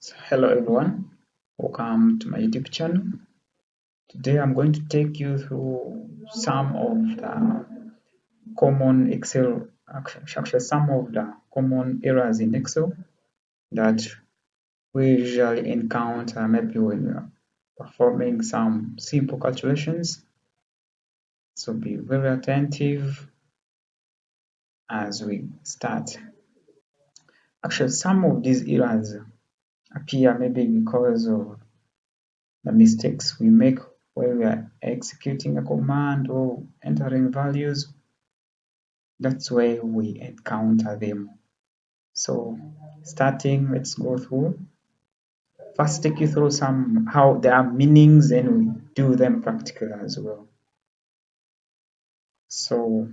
So, hello everyone, welcome to my YouTube channel. Today I'm going to take you through some of the common Excel, actually some of the common errors in Excel that we usually encounter maybe when you're performing some simple calculations. So be very attentive as we start. Actually, some of these errors appear maybe because of the mistakes we make when we are executing a command or entering values. That's where we encounter them. So starting, let's go through. First, take you through some how there are meanings and we do them practically as well. So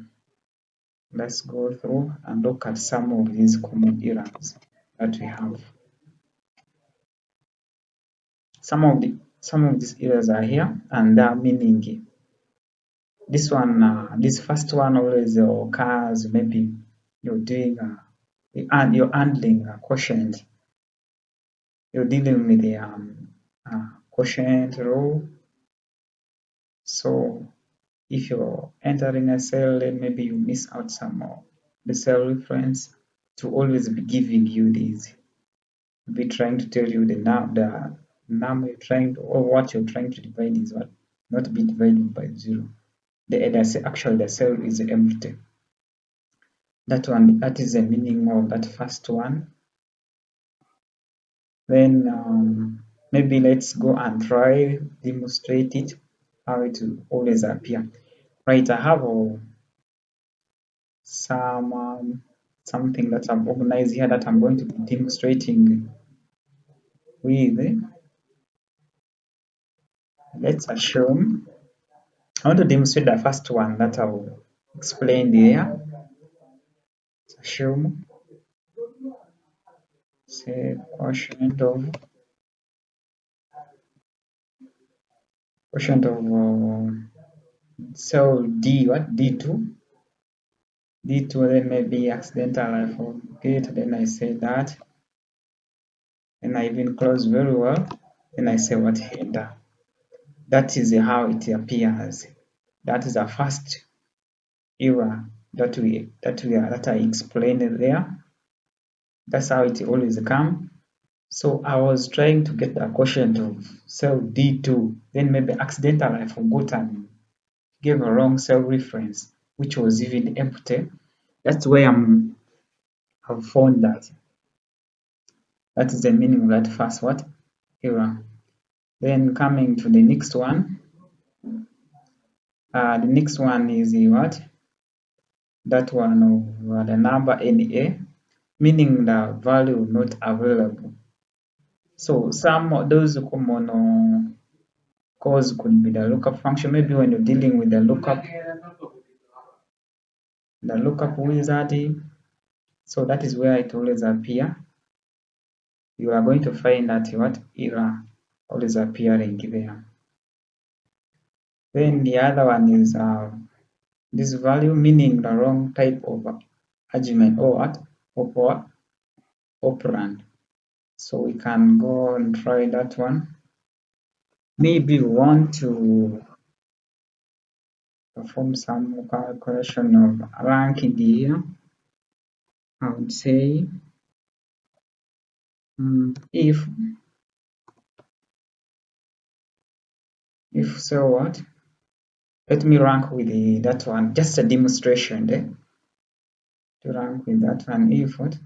let's go through and look at some of these common errors that we have. Some of these errors are here and they are meaning. This first one always occurs maybe you're doing and you're handling a quotient. You're dealing with the quotient row. So if you're entering a cell, then maybe you miss out some of the cell reference to always be giving you these. Be trying to tell you the number you're trying to, or what you're trying to divide is what, not be divided by 0. Actually the cell is empty. That is the meaning of that first one. Then maybe let's go and try demonstrate it how it will always appear. Right, I have something that I've organized here that I'm going to be demonstrating with. Let's assume I want to demonstrate the first one that I'll explain there. Let's assume say quotient of cell D2. D2, then maybe accidental I forget, then I say that, and I even close very well, then I say what header. That is how it appears. That is the first error that I explained there. That's how it always come. So I was trying to get the quotient of cell D2, then maybe accidental I forgot and gave a wrong cell reference, which was even empty. That's where I've found that. That is the meaning of that first what? Error. Then coming to the next one. The next one is what? That one of the number NA, meaning the value not available. So some of those common calls could be the lookup function. Maybe when you're dealing with the lookup wizard. So that is where it always appear. You are going to find that what error always appearing there. Then the other one is this value, meaning the wrong type of argument or what operand. So we can go and try that one. Maybe we want to perform some calculation of ranking here. I would say if so what, let me rank with that one, just a demonstration there to rank with that one. If what,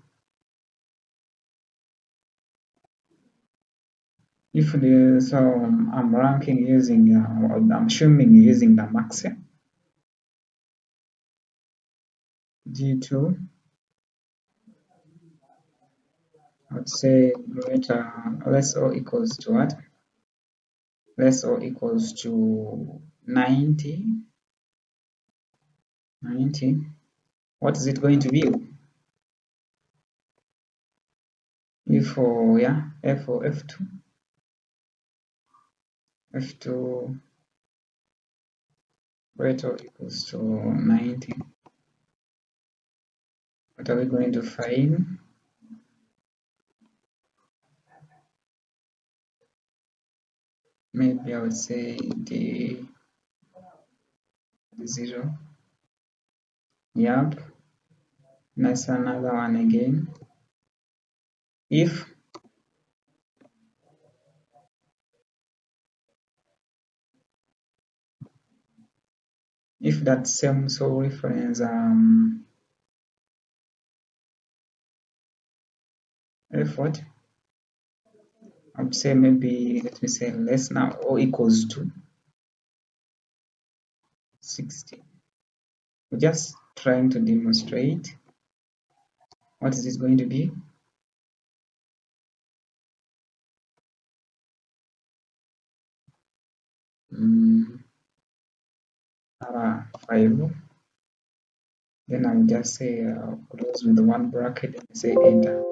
so I'm ranking using I'm assuming using the max G2. I would say greater less or equals to what, less or equals to 90. What is it going to be? If for yeah, F or F2. F2 greater or equals to 90. What are we going to find? maybe I would say the 0. Yep, that's another one again. If that same cell reference if what I would say, maybe let me say less now or equals to 60. We're just trying to demonstrate what is this going to be. Mm, 5. Then I'll just say close with one bracket and say enter.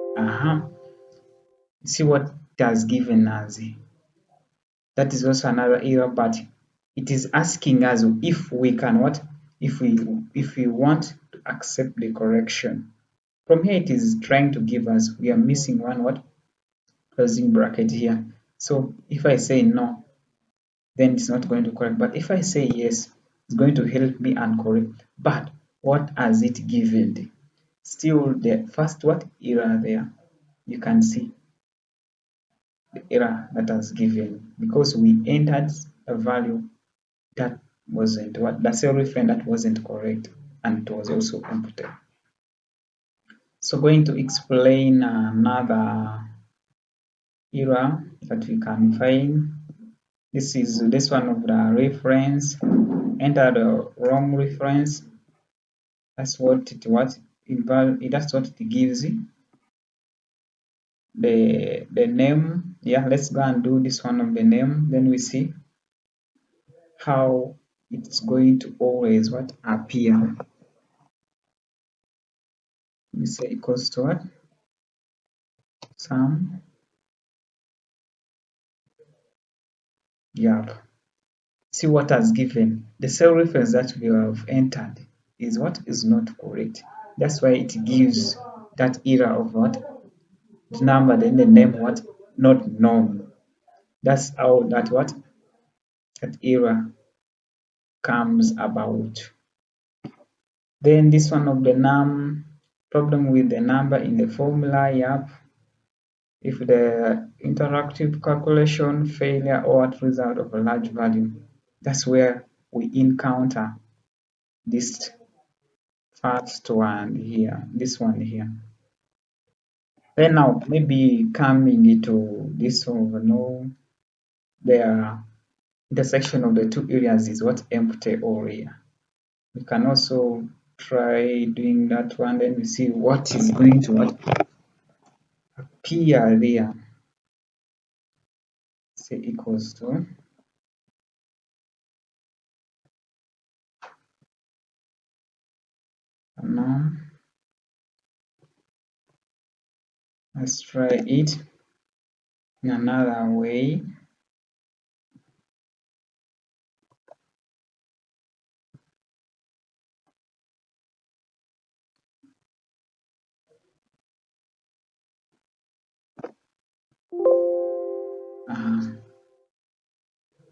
See what it has given us. That is also another error, but it is asking us if we can what if we want to accept the correction. From here it is trying to give us, we are missing one what closing bracket here. So if I say no, then it's not going to correct. But if I say yes, it's going to help me and correct. But what has it given? Still the first what error there. You can see the error that has given because we entered a value that wasn't what the cell reference that wasn't correct and it was also empty. So going to explain another error that we can find. This is this one of the reference. Enter the wrong reference. That's what that's what it gives you. The name. Yeah, let's go and do this one of the name. Then we see how it's going to always what appear. We say equals to what? Sum. Yeah. See what has given. The cell reference that we have entered is what is not correct. That's why it gives that error of what? The number, then the name what? Not known. That's how that what? That error comes about. Then this one of the problem with the number in the formula, yep. If the interactive calculation failure or at result of a large value, that's where we encounter this first one here, this one here. Then now maybe coming into this one, the intersection of the two areas is what empty area. We can also try doing that one, then we see what is going to what appear there. Say equals to now let's try it in another way.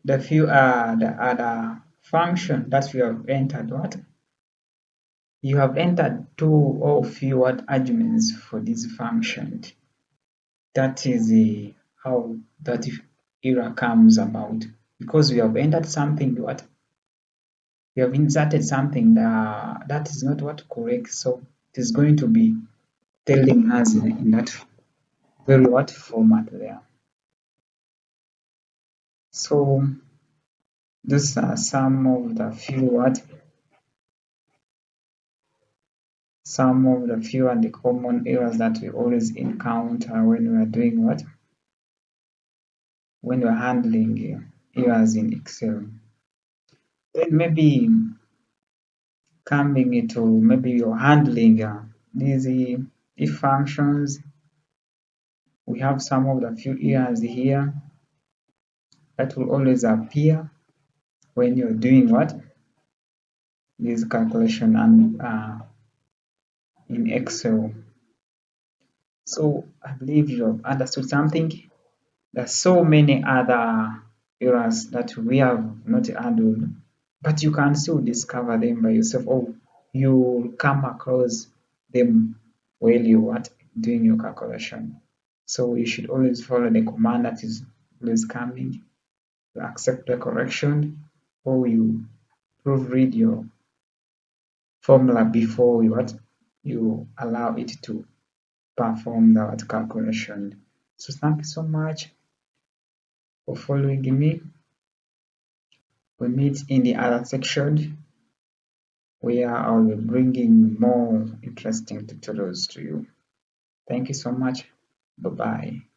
The other function that you have entered what? You have entered two or few arguments for this function. That is how that error comes about because we have entered something what we have inserted something that is not what correct, so it is going to be telling us in that very what format there. So these are some of the few and the common errors that we always encounter when we are doing what? When we are handling errors in Excel. Then maybe coming into maybe you're handling these if functions. We have some of the few errors here that will always appear when you're doing what? This calculation and in Excel. So I believe you have understood something. There's so many other errors that we have not handled, but you can still discover them by yourself, or you come across them while you are doing your calculation. So you should always follow the command that is always coming. You accept the correction, or you proofread your formula before you allow it to perform that calculation. So thank you so much for following me. We meet in the other section where I'll be bringing more interesting tutorials to you. Thank you so much. Bye bye.